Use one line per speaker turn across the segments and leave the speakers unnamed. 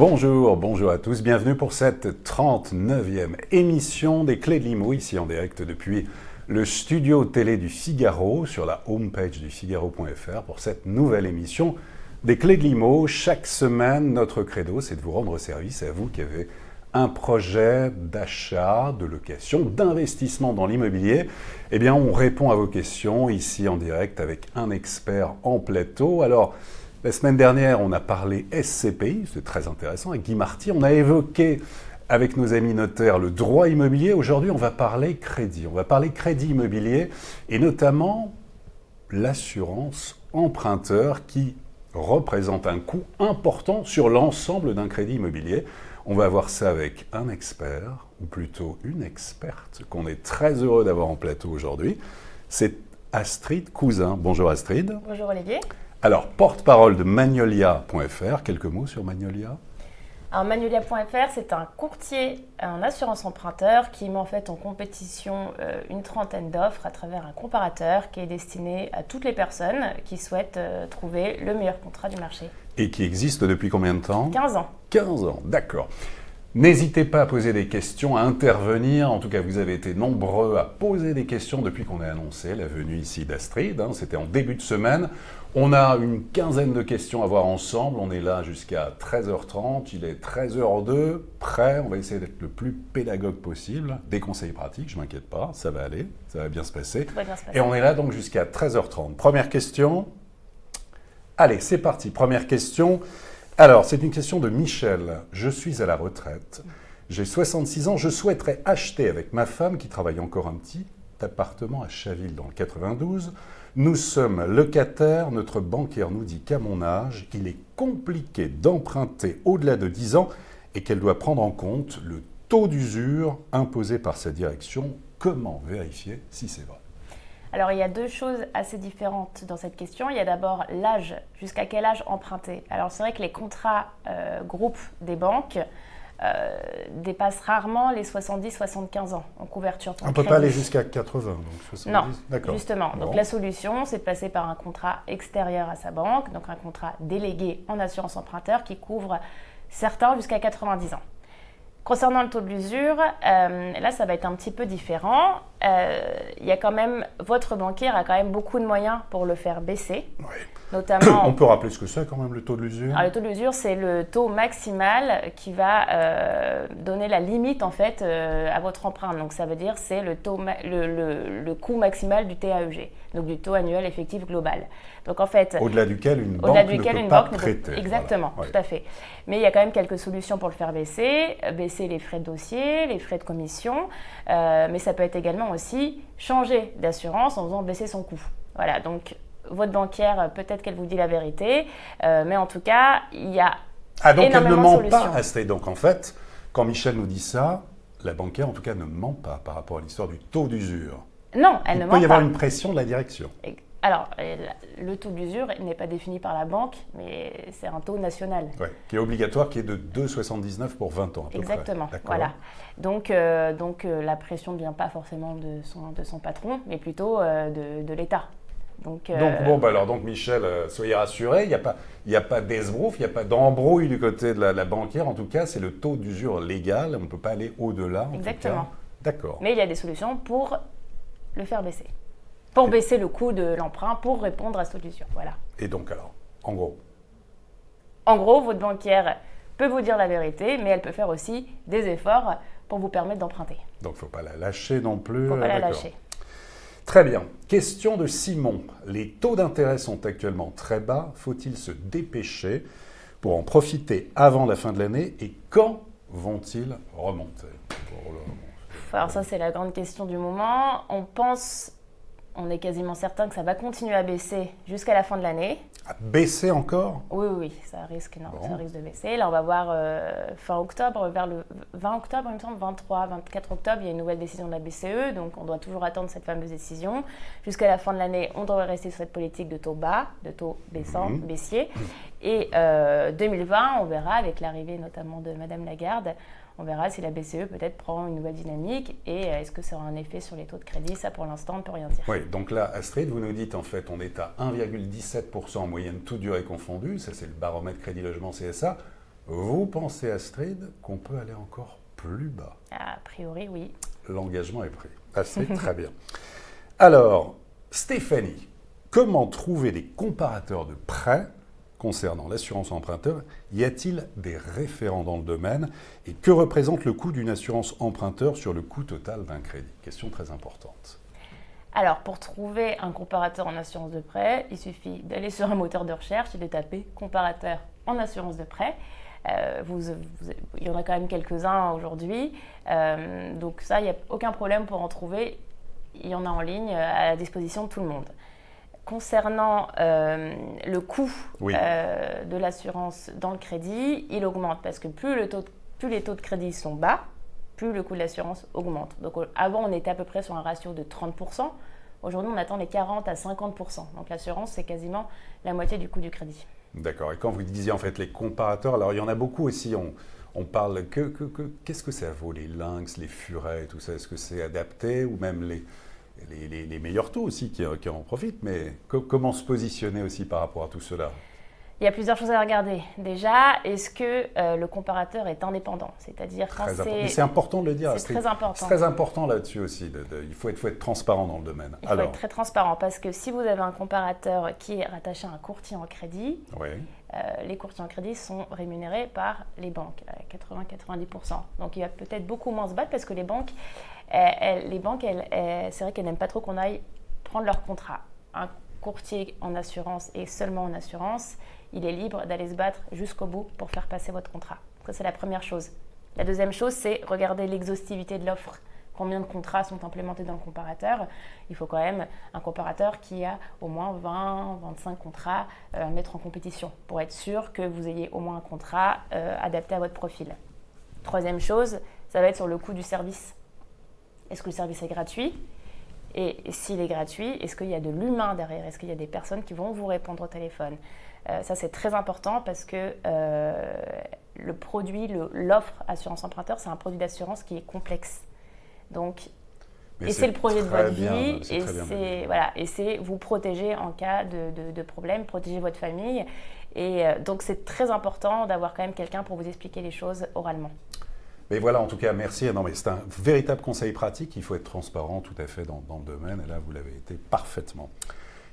Bonjour à tous, bienvenue pour cette 39e émission des Clés de l'IMO, ici en direct depuis le studio télé du Figaro, sur la homepage du Figaro.fr pour cette nouvelle émission des Clés de l'IMO. Chaque semaine, notre credo, c'est de vous rendre service à vous qui avez un projet d'achat, de location, d'investissement dans l'immobilier. Eh bien, on répond à vos questions ici en direct avec un expert en plateau. Alors, la semaine dernière, on a parlé SCPI, c'est très intéressant, avec Guy Marty. On a évoqué avec nos amis notaires le droit immobilier. Aujourd'hui, on va parler crédit. On va parler crédit immobilier et notamment l'assurance emprunteur qui représente un coût important sur l'ensemble d'un crédit immobilier. On va voir ça avec un expert, ou plutôt une experte, qu'on est très heureux d'avoir en plateau aujourd'hui. C'est Astrid Cousin. Bonjour Astrid.
Bonjour Olivier.
Alors, porte-parole de Magnolia.fr, quelques mots sur Magnolia.
Alors Magnolia.fr, c'est un courtier en assurance emprunteur qui met en fait en compétition une trentaine d'offres à travers un comparateur qui est destiné à toutes les personnes qui souhaitent trouver le meilleur contrat du marché.
Et qui existe depuis combien de temps ?
15 ans.
15 ans, d'accord. N'hésitez pas à poser des questions, à intervenir. En tout cas, vous avez été nombreux à poser des questions depuis qu'on a annoncé la venue ici d'Astrid. C'était en début de semaine. On a une quinzaine de questions à voir ensemble. On est là jusqu'à 13h30. Il est 13h02. Prêt. On va essayer d'être le plus pédagogue possible. Des conseils pratiques, je ne m'inquiète pas. Ça va aller. Ça va bien se passer.
Tout va bien se passer.
Et on est là donc jusqu'à 13h30. Première question. Allez, c'est parti. Première question. Alors, c'est une question de Michel. Je suis à la retraite. J'ai 66 ans. Je souhaiterais acheter avec ma femme qui travaille encore un petit appartement à Chaville dans le 92. Nous sommes locataires. Notre banquière nous dit qu'à mon âge, il est compliqué d'emprunter au-delà de 10 ans et qu'elle doit prendre en compte le taux d'usure imposé par sa direction. Comment vérifier si c'est vrai ?
Alors, il y a deux choses assez différentes dans cette question. Il y a d'abord l'âge. Jusqu'à quel âge emprunter ? Alors, c'est vrai que les contrats groupes des banques dépassent rarement les 70-75 ans en couverture.
On ne peut pas aller jusqu'à 80, donc 70.
Non,
d'accord.
Justement.
Bon.
Donc, la solution, c'est de passer par un contrat extérieur à sa banque, donc un contrat délégué en assurance emprunteur qui couvre certains jusqu'à 90 ans. Concernant le taux de l'usure, là, ça va être un petit peu différent. Il y a quand même, votre banquière a quand même beaucoup de moyens pour le faire baisser.
Oui.
Notamment,
on peut rappeler ce que c'est quand même le taux de l'usure ?
Alors, le taux de l'usure, c'est le taux maximal qui va donner la limite en fait à votre emprunt. Donc, ça veut dire c'est le coût maximal du TAEG, donc du taux annuel effectif global. Donc, en fait,
au-delà duquel une banque ne peut pas prêter.
Exactement,
voilà.
Tout à fait. Mais il y a quand même quelques solutions pour le faire baisser. Baisser les frais de dossier, les frais de commission. Mais ça peut être également aussi changer d'assurance en faisant baisser son coût. Voilà, donc votre banquière, peut-être qu'elle vous dit la vérité, mais en tout cas, il y a
donc elle ne ment
solutions.
pas, Astrid. Donc en fait, quand Michel nous dit ça, la banquière en tout cas ne ment pas par rapport à l'histoire du taux d'usure.
Non, elle ne ment pas.
Il peut y avoir une pression de la direction.
Alors, le taux d'usure n'est pas défini par la banque, mais c'est un taux national.
Oui, qui est obligatoire, qui est de 2,79 pour 20 ans à peu
Exactement,
près.
voilà. Donc la pression ne vient pas forcément de son patron, mais plutôt de l'État. Donc
Michel, soyez rassurés, il n'y a pas d'esbrouf, il n'y a pas d'embrouille du côté de la banquière. En tout cas, c'est le taux d'usure légal. On ne peut pas aller au-delà.
Exactement.
D'accord.
Mais il y a des solutions pour le faire baisser. Pour baisser le coût de l'emprunt, pour répondre à ce taux d'usure. Voilà.
Et donc alors, en gros ?
En gros, votre banquière peut vous dire la vérité, mais elle peut faire aussi des efforts pour vous permettre d'emprunter.
Donc il ne faut pas la lâcher non plus.
Il ne faut pas la lâcher.
Très bien. Question de Simon. Les taux d'intérêt sont actuellement très bas. Faut-il se dépêcher pour en profiter avant la fin de l'année et quand vont-ils remonter ?
Alors ça, c'est la grande question du moment. On est quasiment certain que ça va continuer à baisser jusqu'à la fin de l'année.
À baisser encore ?
Oui, ça risque de baisser. Là, on va voir fin octobre, vers le 20 octobre, il me semble, 23, 24 octobre, il y a une nouvelle décision de la BCE, donc on doit toujours attendre cette fameuse décision. Jusqu'à la fin de l'année, on devrait rester sur cette politique de taux bas, de taux baissier. Et 2020, on verra, avec l'arrivée notamment de Madame Lagarde, on verra si la BCE peut-être prend une nouvelle dynamique et est-ce que ça aura un effet sur les taux de crédit. Ça, pour l'instant, on ne peut rien dire.
Oui, donc là, Astrid, vous nous dites en fait, on est à 1,17% en moyenne, toute durée confondue. Ça, c'est le baromètre Crédit Logement CSA. Vous pensez, Astrid, qu'on peut aller encore plus bas?
A priori, oui.
L'engagement est pris. C'est très bien. Alors, Stéphanie, comment trouver des comparateurs de prêts concernant l'assurance emprunteur? Y a-t-il des référents dans le domaine? Et que représente le coût d'une assurance emprunteur sur le coût total d'un crédit? Question très importante.
Alors, pour trouver un comparateur en assurance de prêt, il suffit d'aller sur un moteur de recherche et de taper « comparateur en assurance de prêt ». Il y en a quand même quelques-uns aujourd'hui. Donc ça, il n'y a aucun problème pour en trouver. Il y en a en ligne à la disposition de tout le monde. Concernant le coût de l'assurance dans le crédit, il augmente parce que plus les taux de crédit sont bas, plus le coût de l'assurance augmente. Donc avant, on était à peu près sur un ratio de 30%. Aujourd'hui, on attend les 40 à 50%. Donc l'assurance, c'est quasiment la moitié du coût du crédit.
D'accord. Et quand vous disiez en fait les comparateurs, alors il y en a beaucoup aussi, on parle qu'est-ce que ça vaut, les lynx, les furets, tout ça? Est-ce que c'est adapté ou même les meilleurs taux aussi qui en profitent? Mais comment se positionner aussi par rapport à tout cela?
Il y a plusieurs choses à regarder. Déjà, est-ce que le comparateur est indépendant? C'est-à-dire quand
Mais c'est important de le dire.
C'est très important.
C'est très important là-dessus aussi. Il faut être transparent dans le domaine.
Il faut être très transparent parce que si vous avez un comparateur qui est rattaché à un courtier en crédit, les courtiers en crédit sont rémunérés par les banques à 80-90%. Donc il va peut-être beaucoup moins se battre parce que les banques, c'est vrai qu'elles n'aiment pas trop qu'on aille prendre leur contrat. Un courtier en assurance et seulement en assurance, il est libre d'aller se battre jusqu'au bout pour faire passer votre contrat. Ça, c'est la première chose. La deuxième chose, c'est regarder l'exhaustivité de l'offre. Combien de contrats sont implémentés dans le comparateur? Il faut quand même un comparateur qui a au moins 20-25 contrats à mettre en compétition pour être sûr que vous ayez au moins un contrat adapté à votre profil. Troisième chose, ça va être sur le coût du service. Est-ce que le service est gratuit? Et s'il est gratuit, est-ce qu'il y a de l'humain derrière? Est-ce qu'il y a des personnes qui vont vous répondre au téléphone? Ça, c'est très important parce que le produit, l'offre assurance emprunteur, c'est un produit d'assurance qui est complexe. Donc, c'est le projet de votre vie et c'est vous protéger en cas de problème, protéger votre famille. Et donc, c'est très important d'avoir quand même quelqu'un pour vous expliquer les choses oralement.
Mais voilà, en tout cas, merci. Non, mais c'est un véritable conseil pratique. Il faut être transparent tout à fait dans le domaine. Et là, vous l'avez été parfaitement.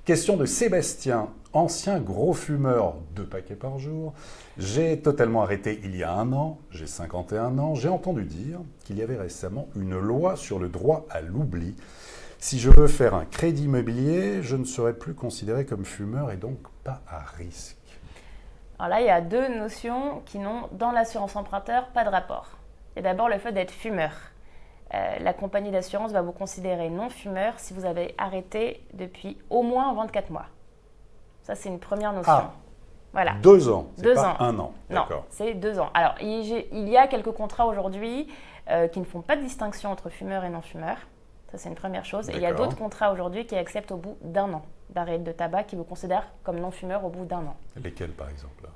Question de Sébastien, ancien gros fumeur, 2 paquets par jour. J'ai totalement arrêté il y a 1 an. J'ai 51 ans. J'ai entendu dire qu'il y avait récemment une loi sur le droit à l'oubli. Si je veux faire un crédit immobilier, je ne serai plus considéré comme fumeur et donc pas à risque.
Alors là, il y a 2 notions qui n'ont, dans l'assurance emprunteur, pas de rapport. Et d'abord, le fait d'être fumeur. La compagnie d'assurance va vous considérer non-fumeur si vous avez arrêté depuis au moins 24 mois. Ça, c'est une première notion.
Ah,
voilà.
2 ans, c'est
2
pas
ans.
1 an.
Non, c'est 2 ans. Alors, il y a quelques contrats aujourd'hui qui ne font pas de distinction entre fumeur et non-fumeur. Ça, c'est une première chose. Et il y a d'autres contrats aujourd'hui qui acceptent au bout d'1 an d'arrêt de tabac, qui vous considèrent comme non-fumeur au bout d'1 an.
Lesquels, par exemple?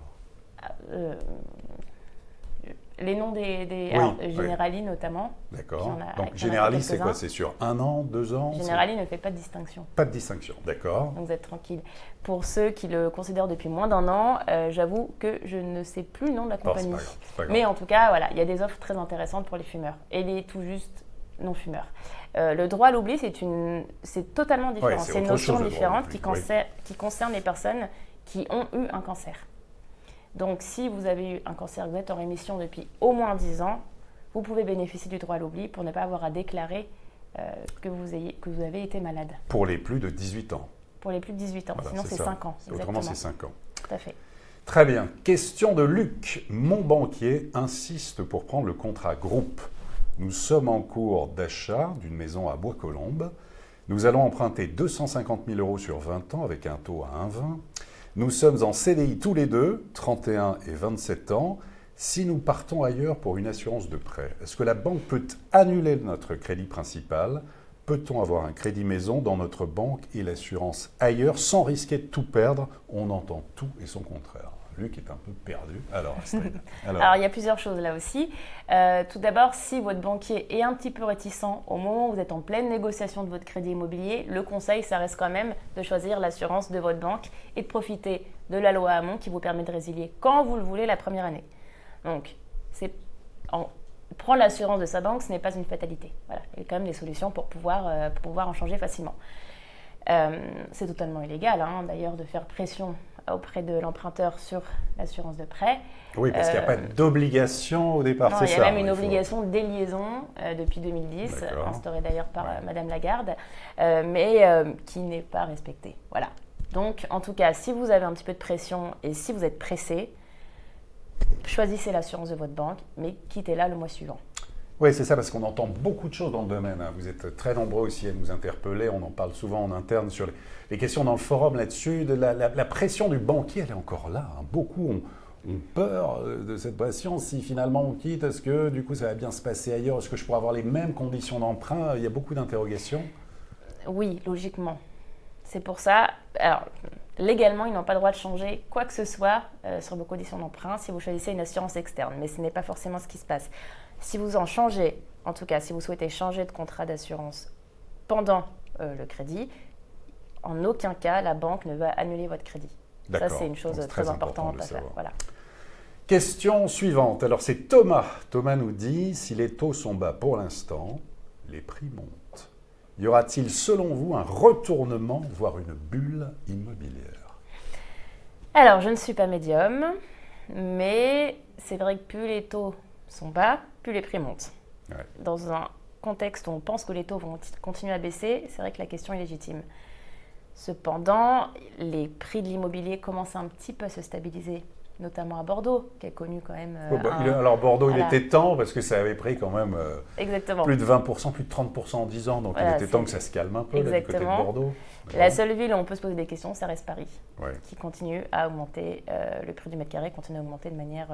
Les noms des Generali notamment.
D'accord. Donc Generali, c'est quoi? C'est sur 1 an, 2 ans?
Generali ne fait pas de distinction.
Pas de distinction, d'accord.
Donc vous êtes tranquille. Pour ceux qui le considèrent depuis moins d'1 an, j'avoue que je ne sais plus le nom de la compagnie.
C'est pas grave.
Mais en tout cas, voilà, il y a des offres très intéressantes pour les fumeurs et les tout juste non-fumeurs. Le droit à l'oubli, c'est totalement différent. C'est une notion différente qui concerne les personnes qui ont eu un cancer. Donc, si vous avez eu un cancer, vous êtes en rémission depuis au moins 10 ans, vous pouvez bénéficier du droit à l'oubli pour ne pas avoir à déclarer que vous avez été malade.
Pour les plus de 18 ans.
Pour les plus de 18 ans, sinon c'est 5 ans.
Autrement, c'est 5 ans.
Tout à fait.
Très bien. Question de Luc. Mon banquier insiste pour prendre le contrat groupe. Nous sommes en cours d'achat d'une maison à Bois-Colombes. Nous allons emprunter 250 000 € sur 20 ans avec un taux à 1,20. Nous sommes en CDI tous les deux, 31 et 27 ans. Si nous partons ailleurs pour une assurance de prêt, est-ce que la banque peut annuler notre crédit principal? Peut-on avoir un crédit maison dans notre banque et l'assurance ailleurs sans risquer de tout perdre? On entend tout et son contraire. Luc est un peu perdu. Alors, Astrid.
Alors, il y a plusieurs choses là aussi. Tout d'abord, si votre banquier est un petit peu réticent au moment où vous êtes en pleine négociation de votre crédit immobilier, le conseil, ça reste quand même de choisir l'assurance de votre banque et de profiter de la loi Hamon qui vous permet de résilier quand vous le voulez la première année. Donc, prendre l'assurance de sa banque, ce n'est pas une fatalité. Voilà. Il y a quand même des solutions pour pouvoir en changer facilement. C'est totalement illégal, d'ailleurs, de faire pression auprès de l'emprunteur sur l'assurance de prêt.
Oui, parce qu'il n'y a pas d'obligation au départ, c'est ça.
Il y a même une obligation de déliaison depuis 2010, instaurée d'ailleurs par Madame Lagarde, mais qui n'est pas respectée. Voilà. Donc, en tout cas, si vous avez un petit peu de pression et si vous êtes pressé, choisissez l'assurance de votre banque, mais quittez-la le mois suivant.
Oui, c'est ça, parce qu'on entend beaucoup de choses dans le domaine. Vous êtes très nombreux aussi à nous interpeller. On en parle souvent en interne sur les questions dans le forum là-dessus. La pression du banquier, elle est encore là. Beaucoup ont peur de cette pression. Si finalement on quitte, est-ce que du coup ça va bien se passer ailleurs? Est-ce que je pourrais avoir les mêmes conditions d'emprunt? Il y a beaucoup d'interrogations.
Oui, logiquement. C'est pour ça. Alors, légalement, ils n'ont pas le droit de changer quoi que ce soit sur vos conditions d'emprunt si vous choisissez une assurance externe. Mais ce n'est pas forcément ce qui se passe. Si vous en changez, en tout cas, si vous souhaitez changer de contrat d'assurance pendant le crédit, en aucun cas, la banque ne va annuler votre crédit. Ça, c'est une chose très importante à faire. Voilà.
Question suivante. Alors, c'est Thomas. Thomas nous dit, si les taux sont bas pour l'instant, les prix montent. Y aura-t-il, selon vous, un retournement, voire une bulle immobilière?
Alors, je ne suis pas médium, mais c'est vrai que plus les taux sont bas, plus les prix montent. Ouais. Dans un contexte où on pense que les taux vont continuer à baisser, c'est vrai que la question est légitime. Cependant, les prix de l'immobilier commencent un petit peu à se stabiliser, notamment à Bordeaux, qui est connu quand même.
Alors Bordeaux, il était temps parce que ça avait pris quand même plus de 20%, plus de 30% en 10 ans. Donc il était temps que ça se calme un peu là, du côté de Bordeaux.
La seule ville où on peut se poser des questions, ça reste Paris, qui continue à augmenter, le prix du mètre carré continue à augmenter de manière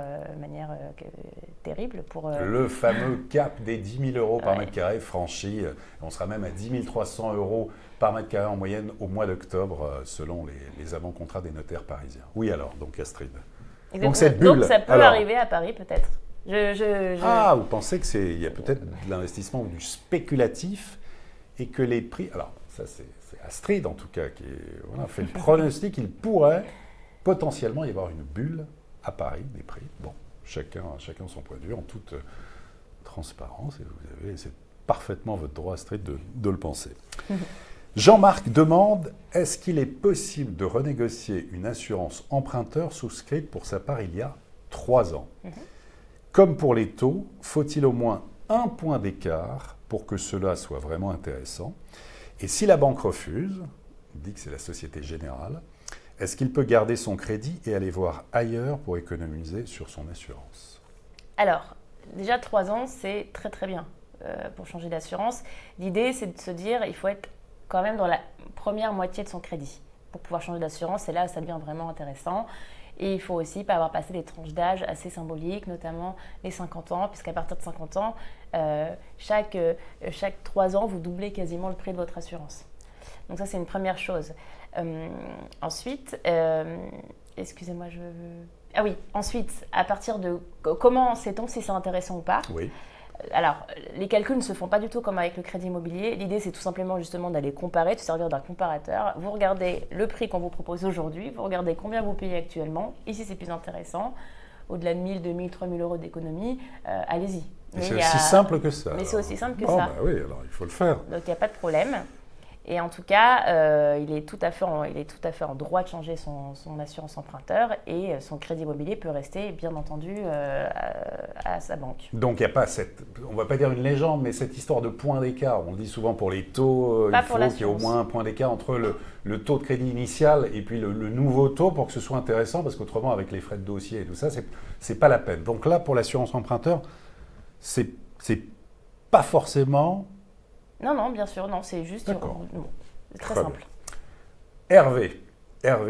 terrible.
Le fameux cap des 10 000 euros par mètre carré franchi. On sera même à 10 300 euros par mètre carré en moyenne au mois d'octobre, selon les avant-contrats des notaires parisiens. Oui alors, donc Astrid.
Donc cette bulle, donc ça peut arriver à Paris peut-être.
Ah, vous pensez qu'il y a peut-être de l'investissement ou du spéculatif et que les prix... Alors ça c'est Astrid en tout cas qui fait le pronostic qu'il pourrait potentiellement y avoir une bulle à Paris des prix. Bon, chacun son point de vue en toute transparence et c'est parfaitement votre droit Astrid de le penser. Jean-Marc demande, est-ce qu'il est possible de renégocier une assurance emprunteur souscrite pour sa part il y a 3 ans? Comme pour les taux, faut-il au moins un point d'écart pour que cela soit vraiment intéressant? Et si la banque refuse, dit que c'est la Société Générale, est-ce qu'il peut garder son crédit et aller voir ailleurs pour économiser sur son assurance?
Alors, déjà 3 ans, c'est très très bien pour changer d'assurance. L'idée, c'est de se dire, il faut être quand même dans la première moitié de son crédit pour pouvoir changer d'assurance. Et là, ça devient vraiment intéressant. Et il faut aussi pas avoir passé des tranches d'âge assez symboliques, notamment les 50 ans, puisqu'à partir de 50 ans, chaque 3 ans, vous doublez quasiment le prix de votre assurance. Donc ça, c'est une première chose. Ensuite, excusez-moi, Ah oui, ensuite, à partir de... Comment sait-on si c'est intéressant ou pas?
Oui.
Alors, les calculs ne se font pas du tout comme avec le crédit immobilier. L'idée, c'est tout simplement justement d'aller comparer, de se servir d'un comparateur. Vous regardez le prix qu'on vous propose aujourd'hui, vous regardez combien vous payez actuellement. Ici, c'est plus intéressant. Au-delà de 1 000, 2 000, 3 000 euros d'économie, allez-y.
C'est aussi simple que ça.
Mais c'est aussi simple que
ça.
Bah
oui, alors il faut le faire.
Donc, il n'y a pas de problème. Et en tout cas, il est tout à fait en droit de changer son assurance emprunteur et son crédit immobilier peut rester, bien entendu, à sa banque.
Donc, il n'y a pas on ne va pas dire une légende, mais cette histoire de point d'écart. On le dit souvent pour les taux, il faut qu'il y ait au moins un point d'écart entre le taux de crédit initial et puis le nouveau taux pour que ce soit intéressant, parce qu'autrement, avec les frais de dossier et tout ça, c'est pas la peine. Donc là, pour l'assurance emprunteur, c'est pas forcément...
Non, bien sûr, non, c'est juste c'est très simple.
Hervé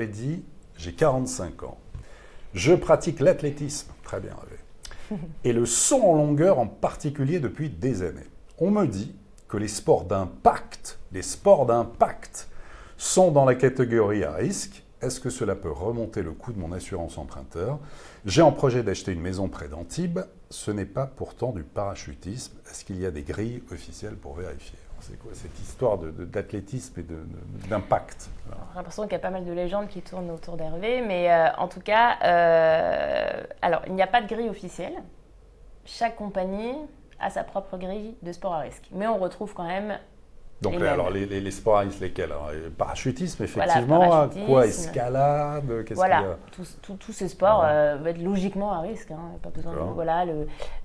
dit, j'ai 45 ans. Je pratique l'athlétisme, très bien Hervé, et le saut en longueur en particulier depuis des années. On me dit que les sports d'impact sont dans la catégorie à risque. Est-ce que cela peut remonter le coût de mon assurance emprunteur? J'ai en projet d'acheter une maison près d'Antibes. Ce n'est pas pourtant du parachutisme. Est-ce qu'il y a des grilles officielles pour vérifier? C'est quoi cette histoire d'athlétisme et d'impact?
J'ai l'impression qu'il y a pas mal de légendes qui tournent autour d'Hervé, mais en tout cas, alors il n'y a pas de grille officielle. Chaque compagnie a sa propre grille de sport à risque, mais on retrouve quand même.
Donc alors les sports à risque, lesquels? Parachutisme, effectivement,
voilà, parachutisme,
quoi, escalade, qu'est-ce qu'il y a?
Tous ces sports vont être logiquement à risque. Pas besoin de, voilà,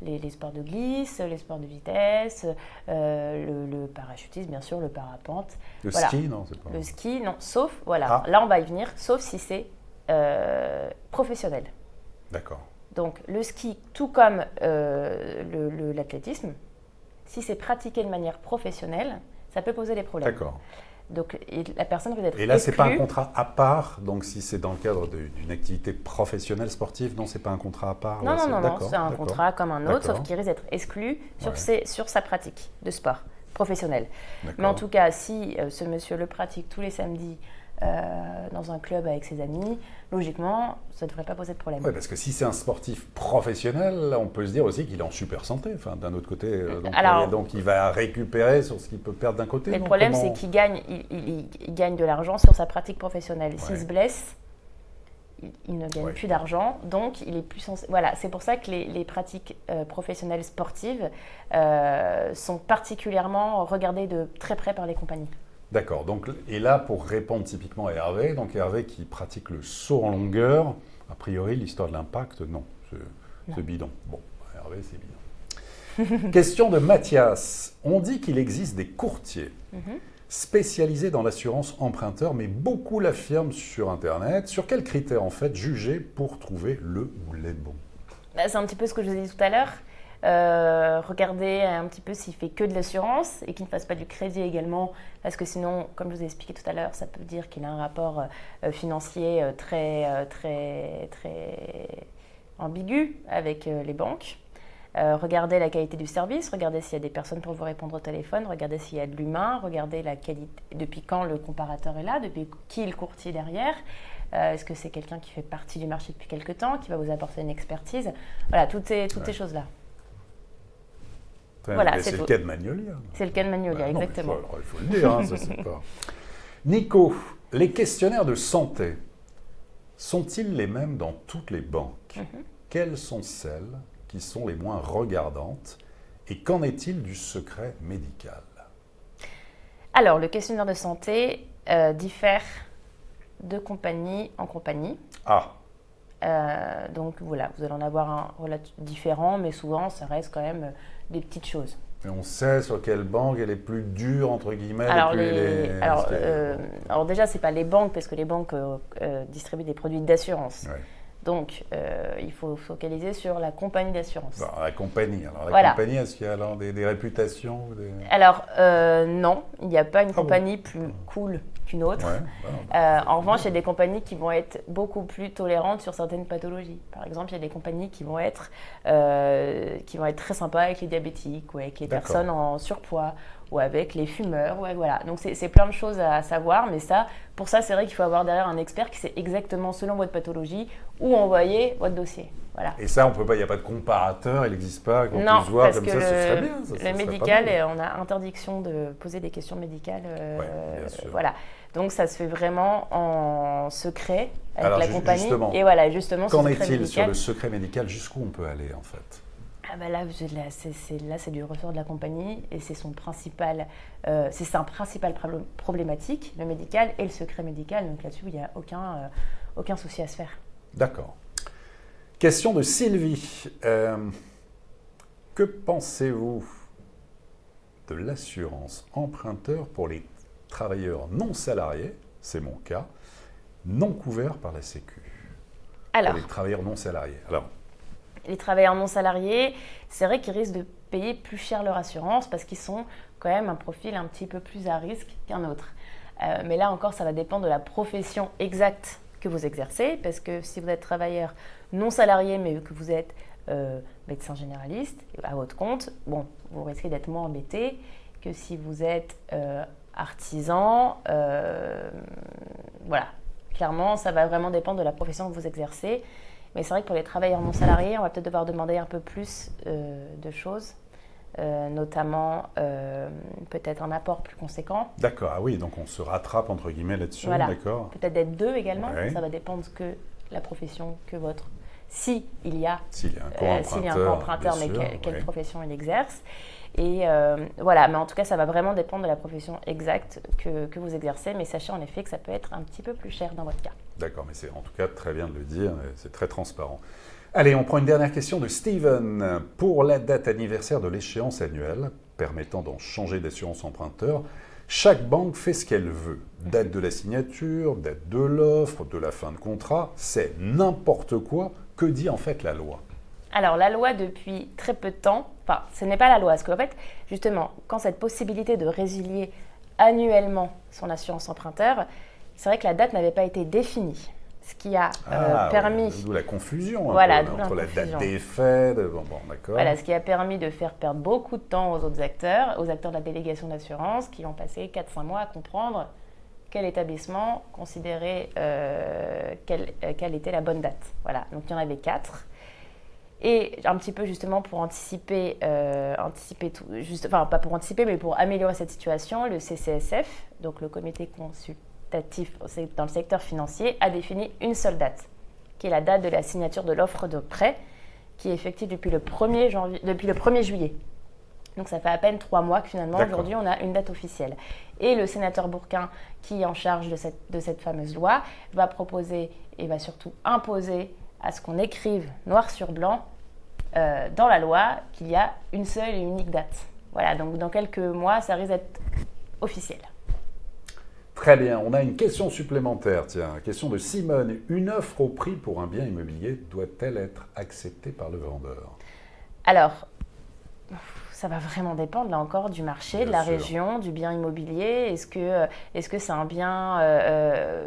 les sports de glisse, les sports de vitesse, le parachutisme, bien sûr, le parapente.
Le ski, non, c'est pas.
Le ski, non, sauf, là on va y venir, sauf si c'est professionnel.
D'accord.
Donc le ski, tout comme l'athlétisme, si c'est pratiqué de manière professionnelle, ça peut poser des problèmes.
D'accord.
Donc la personne peut être
Et là,
exclue.
c'est pas un contrat à part. Donc si c'est dans le cadre d'une activité professionnelle sportive, non, c'est pas un contrat à part.
Non, c'est un contrat comme un autre, sauf qu'il risque d'être exclu sur sa pratique de sport professionnel. Mais en tout cas, si ce monsieur le pratique tous les samedis dans un club avec ses amis, logiquement, ça ne devrait pas poser de problème.
Oui, parce que si c'est un sportif professionnel, on peut se dire aussi qu'il est en super santé. Enfin, d'un autre côté, donc il va récupérer sur ce qu'il peut perdre d'un côté.
Mais le problème, c'est qu'il gagne, il gagne de l'argent sur sa pratique professionnelle. S'il se blesse, il ne gagne plus d'argent, donc il est plus censé. Voilà, c'est pour ça que les pratiques professionnelles sportives sont particulièrement regardées de très près par les compagnies.
D'accord. Donc, et là, pour répondre typiquement à Hervé, donc Hervé qui pratique le saut en longueur, a priori, l'histoire de l'impact, non, c'est bidon. Bon, Hervé, c'est bidon. Question de Mathias. On dit qu'il existe des courtiers spécialisés dans l'assurance emprunteur, mais beaucoup l'affirment sur Internet. Sur quels critères, en fait, juger pour trouver le ou les bons?
C'est un petit peu ce que je vous ai dit tout à l'heure. Regardez un petit peu s'il fait que de l'assurance et qu'il ne fasse pas du crédit également, parce que sinon, comme je vous ai expliqué tout à l'heure, ça peut dire qu'il a un rapport financier très ambigu avec les banques. Regardez la qualité du service, regardez s'il y a des personnes pour vous répondre au téléphone, regardez s'il y a de l'humain, regardez la qualité, depuis quand le comparateur est là, depuis qui est le courtier derrière. Est-ce que c'est quelqu'un qui fait partie du marché depuis quelque temps, qui va vous apporter une expertise? Voilà, toutes ces choses-là.
Voilà, c'est le cas de Magnolia.
C'est le cas de Magnolia, exactement.
Il faut le dire, ça c'est pas... Nico, les questionnaires de santé sont-ils les mêmes dans toutes les banques? Quelles sont celles qui sont les moins regardantes? Et qu'en est-il du secret médical? Alors,
le questionnaire de santé diffère de compagnie en compagnie. Donc voilà, vous allez en avoir un différent, mais souvent ça reste quand même des petites choses.
Et on sait sur quelle banque elle est plus dure, entre guillemets?
Alors déjà, ce n'est pas les banques, parce que les banques distribuent des produits d'assurance. Ouais. Donc, il faut focaliser sur la compagnie d'assurance.
La compagnie. Alors, la compagnie, est-ce qu'il y a alors des réputations
Alors, non, il n'y a pas une compagnie plus cool qu'une autre. En revanche, il y a des compagnies qui vont être beaucoup plus tolérantes sur certaines pathologies. Par exemple, il y a des compagnies qui vont être très sympas avec les diabétiques ou avec les personnes en surpoids ou avec les fumeurs. Voilà. Donc, c'est plein de choses à savoir, mais pour ça, c'est vrai qu'il faut avoir derrière un expert qui sait exactement, selon votre pathologie, où envoyer votre dossier. Voilà.
Et ça, il n'y a pas de comparateur, il n'existe pas, qu'on puisse voir comme ça, ce serait bien.
Le médical, on a interdiction de poser des questions médicales.
Bien sûr.
Voilà. Donc, ça se fait vraiment en secret avec la compagnie.
Justement,
et voilà, justement,
qu'en est-il sur le secret médical? Jusqu'où on peut aller, en fait?
Là, c'est du ressort de la compagnie et c'est sa principale problématique, le médical et le secret médical. Donc là-dessus, il n'y a aucun souci à se faire.
D'accord. Question de Sylvie. Que pensez-vous de l'assurance emprunteur pour les travailleurs non salariés, c'est mon cas, non couverts par la Sécu? Pour les travailleurs non salariés.
Les travailleurs non salariés, c'est vrai qu'ils risquent de payer plus cher leur assurance parce qu'ils sont quand même un profil un petit peu plus à risque qu'un autre. Mais là encore, ça va dépendre de la profession exacte que vous exercez, parce que si vous êtes travailleur non salarié, mais que vous êtes médecin généraliste, à votre compte, vous risquez d'être moins embêté que si vous êtes artisan. Voilà, clairement, ça va vraiment dépendre de la profession que vous exercez. Mais c'est vrai que pour les travailleurs non salariés, on va peut-être devoir demander un peu plus de choses. notamment peut-être un apport plus conséquent.
D'accord, ah oui, donc on se rattrape entre guillemets là-dessus,
Voilà.
d'accord.
Peut-être d'être 2 également,
Ouais.
ça va dépendre que la profession, que votre. S'il y a
un
co-emprunteur, mais quelle profession il exerce. Et voilà, mais en tout cas, ça va vraiment dépendre de la profession exacte que vous exercez, mais sachez en effet que ça peut être un petit peu plus cher dans votre cas.
D'accord, mais c'est en tout cas très bien de le dire, c'est très transparent. Allez, on prend une dernière question de Steven. Pour la date anniversaire de l'échéance annuelle, permettant d'en changer d'assurance emprunteur, chaque banque fait ce qu'elle veut. Date de la signature, date de l'offre, de la fin de contrat, c'est n'importe quoi. Que dit en fait la loi ?
Alors, la loi, depuis très peu de temps, enfin, ce n'est pas la loi, parce qu'en fait, justement, quand cette possibilité de résilier annuellement son assurance emprunteur, c'est vrai que la date n'avait pas été définie. Ce qui a permis...
D'où la confusion
entre
la date des faits, d'accord.
Voilà, ce qui a permis de faire perdre beaucoup de temps aux autres acteurs, aux acteurs de la délégation d'assurance, qui ont passé 4-5 mois à comprendre quel établissement considérait quelle était la bonne date. Voilà, donc il y en avait 4. Et un petit peu justement pour anticiper tout, enfin pas pour anticiper, mais pour améliorer cette situation, le CCSF, donc le comité consultatif dans le secteur financier, a défini une seule date, qui est la date de la signature de l'offre de prêt, qui est effective depuis le 1er juillet. Donc ça fait à peine 3 mois que finalement, aujourd'hui, on a une date officielle. Et le sénateur Bourquin, qui est en charge de cette fameuse loi, va proposer et va surtout imposer à ce qu'on écrive noir sur blanc dans la loi qu'il y a une seule et unique date. Voilà, donc dans quelques mois, ça risque d'être officiel.
Très bien, on a une question supplémentaire, tiens, question de Simone. Une offre au prix pour un bien immobilier doit-elle être acceptée par le vendeur ?
Alors, ça va vraiment dépendre, là encore, du marché,
Bien
de la
sûr.
région, du bien immobilier. Est-ce que c'est un bien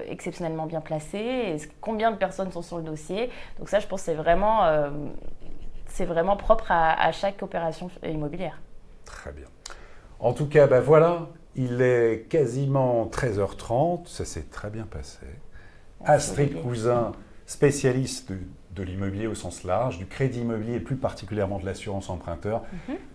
exceptionnellement bien placé ? Combien de personnes sont sur le dossier ? Donc ça, je pense que c'est vraiment propre à chaque opération immobilière.
Très bien. En tout cas, voilà, il est quasiment 13h30, ça s'est très bien passé. Astrid Cousin, spécialiste de l'immobilier au sens large, du crédit immobilier et plus particulièrement de l'assurance emprunteur.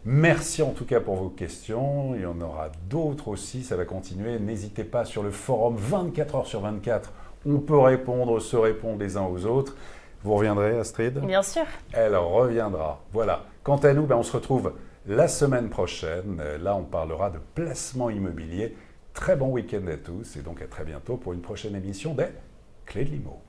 Merci en tout cas pour vos questions. Il y en aura d'autres aussi, ça va continuer. N'hésitez pas sur le forum 24h/24. On peut répondre, se répondre les uns aux autres. Vous reviendrez, Astrid ?
Bien sûr.
Elle reviendra. Voilà. Quant à nous, on se retrouve la semaine prochaine. Là, on parlera de placement immobilier. Très bon week-end à tous et donc à très bientôt pour une prochaine émission des Clés de l'Immo.